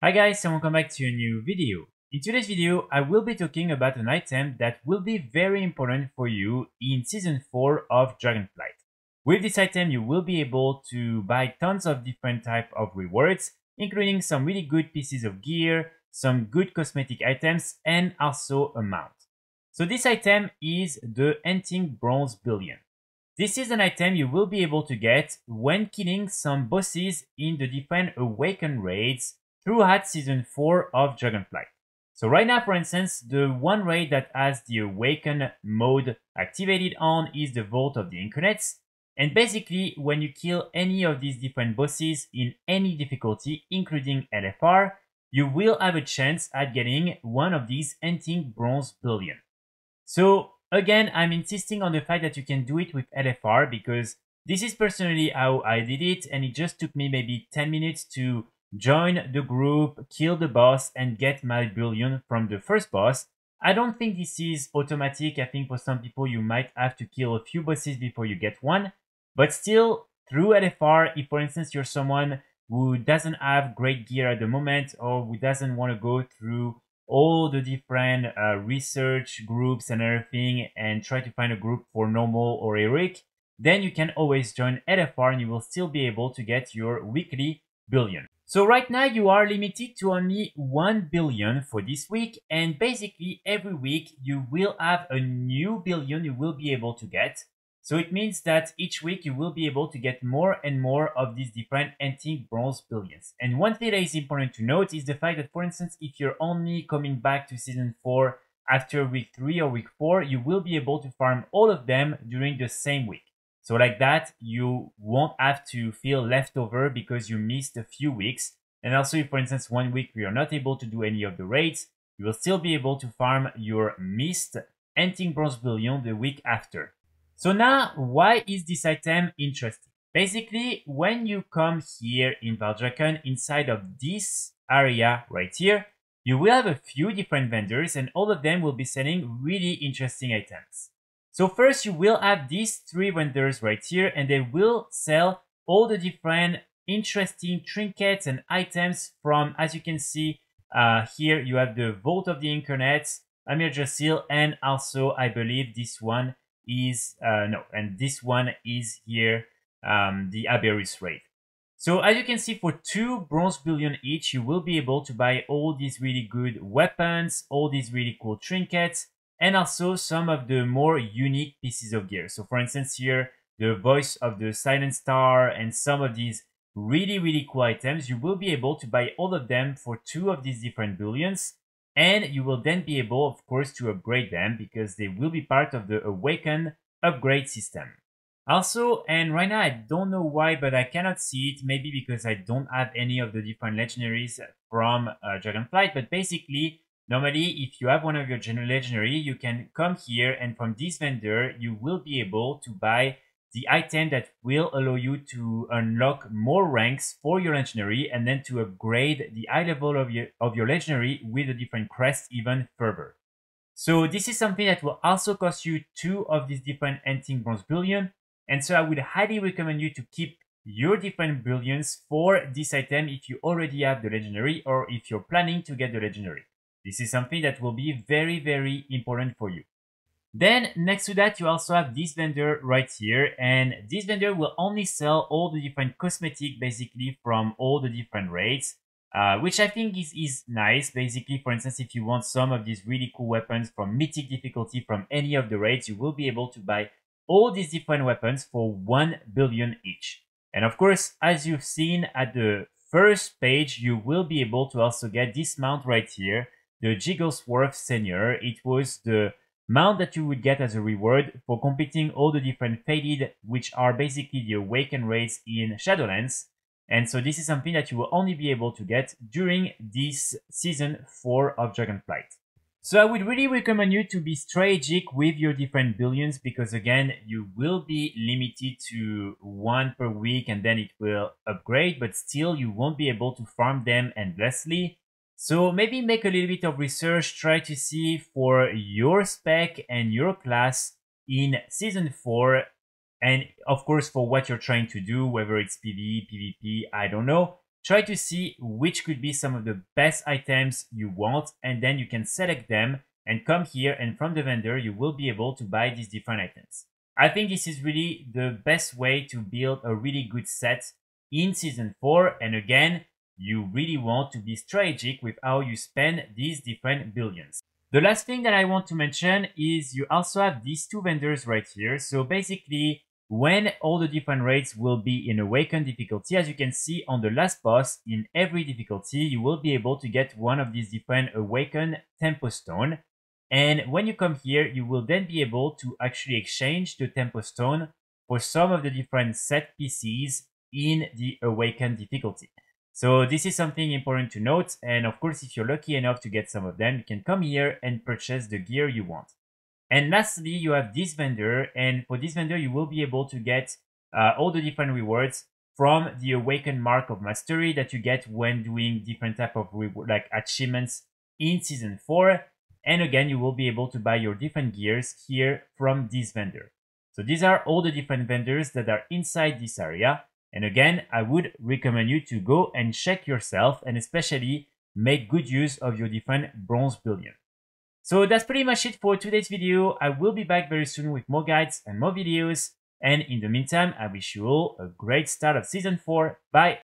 Hi guys and welcome back to a new video. In today's video, I will be talking about an item that will be very important for you in Season 4 of Dragonflight. With this item, you will be able to buy tons of different type of rewards, including some really good pieces of gear, some good cosmetic items, and also a mount. So this item is the Enchanting Bronze Bullion. This is an item you will be able to get when killing some bosses in the different Awakened raids throughout Season 4 of Dragonflight. So right now, for instance, the one raid that has the Awaken mode activated on is the Vault of the Incarnates. And basically, when you kill any of these different bosses in any difficulty, including LFR, you will have a chance at getting one of these Enchanting Bronze Bullion. So again, I'm insisting on the fact that you can do it with LFR because this is personally how I did it, and it just took me maybe 10 minutes to join the group, kill the boss, and get my bullion from the first boss. I don't think this is automatic. I think for some people you might have to kill a few bosses before you get one. But still, through LFR, if for instance you're someone who doesn't have great gear at the moment or who doesn't want to go through all the different research groups and everything and try to find a group for normal or heroic, then you can always join LFR and you will still be able to get your weekly bullion. So right now you are limited to only 1 billion for this week, and basically every week you will have a new billion you will be able to get. So it means that each week you will be able to get more and more of these different Enchanting Bronze Bullions. And one thing that is important to note is the fact that, for instance, if you're only coming back to Season 4 after week 3 or week 4, you will be able to farm all of them during the same week. So like that, you won't have to feel left over because you missed a few weeks. And also, if for instance, 1 week we are not able to do any of the raids, you will still be able to farm your missed Enchanting Bronze Bullion the week after. So now, why is this item interesting? Basically, when you come here in Valdraken, inside of this area right here, you will have a few different vendors and all of them will be selling really interesting items. So first you will have these 3 vendors right here and they will sell all the different interesting trinkets and items from, as you can see here, you have the Vault of the Incarnates, Mirioszin, and also I believe this one is, this one is here, the Aberrus raid. So as you can see, for 2 bronze bullion each, you will be able to buy all these really good weapons, all these really cool trinkets, and also some of the more unique pieces of gear. So for instance here, the Voice of the Silent Star and some of these really cool items, you will be able to buy all of them for 2 of these different bullions. And you will then be able, of course, to upgrade them because they will be part of the Awaken upgrade system. Also, and right now I don't know why, but I cannot see it, maybe because I don't have any of the different legendaries from Dragonflight, but basically, normally, if you have one of your legendary, you can come here and from this vendor, you will be able to buy the item that will allow you to unlock more ranks for your legendary and then to upgrade the high level of your legendary with a different crest even further. So this is something that will also cost you 2 of these different Enchanting Bronze Bullion. And so I would highly recommend you to keep your different bullions for this item if you already have the legendary or if you're planning to get the legendary. This is something that will be very important for you. Then next to that, you also have this vendor right here, and this vendor will only sell all the different cosmetic basically from all the different raids, which I think is nice. Basically, for instance, if you want some of these really cool weapons from mythic difficulty from any of the raids, you will be able to buy all these different weapons for 1 billion each. And of course, as you've seen at the first page, you will be able to also get this mount right here, the Jigglesworth Senior. It was the mount that you would get as a reward for completing all the different Faded, which are basically the Awakened raids in Shadowlands. And so this is something that you will only be able to get during this Season 4 of Dragonflight. So I would really recommend you to be strategic with your different bullions because again, you will be limited to 1 per week and then it will upgrade, but still you won't be able to farm them endlessly. So maybe make a little bit of research, try to see for your spec and your class in Season 4, and of course for what you're trying to do, whether it's PvE, PvP, I don't know. try to see which could be some of the best items you want, and then you can select them and come here, and from the vendor you will be able to buy these different items. I think this is really the best way to build a really good set in Season 4, and again, you really want to be strategic with how you spend these different billions. The last thing that I want to mention is you also have these two vendors right here. So basically, when all the different raids will be in Awakened difficulty, as you can see on the last boss, in every difficulty, you will be able to get one of these different Awakened Tempostone. And when you come here, you will then be able to actually exchange the Tempostone for some of the different set pieces in the Awakened difficulty. So this is something important to note, and of course if you're lucky enough to get some of them, you can come here and purchase the gear you want. And lastly, you have this vendor, and for this vendor you will be able to get all the different rewards from the Awakened Mark of Mastery that you get when doing different type of like achievements in Season 4. And again, you will be able to buy your different gears here from this vendor. So these are all the different vendors that are inside this area. And again, I would recommend you to go and check yourself and especially make good use of your different bronze bullion. So that's pretty much it for today's video. I will be back very soon with more guides and more videos. And in the meantime, I wish you all a great start of Season 4. Bye!